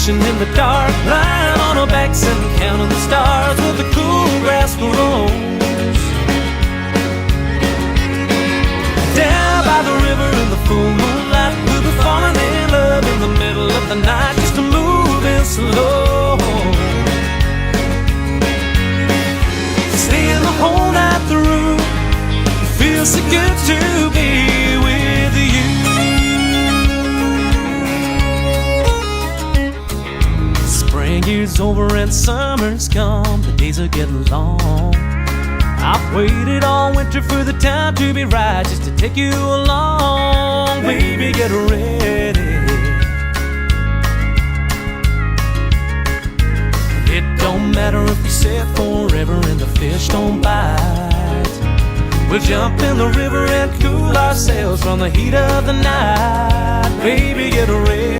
fishing in the dark, lying on our backs and counting the stars with the cool grass grows. Down by the river in the full moonlight, we'll be falling in love in the middle of the night, just moving slow. Staying the whole night through, it feels so good to be with you. Spring is over and summer's come, the days are getting long. I've waited all winter for the time to be right, just to take you along. Baby, get ready. It don't matter if we sit forever and the fish don't bite. We'll jump in the river and cool ourselves from the heat of the night. Baby, get ready.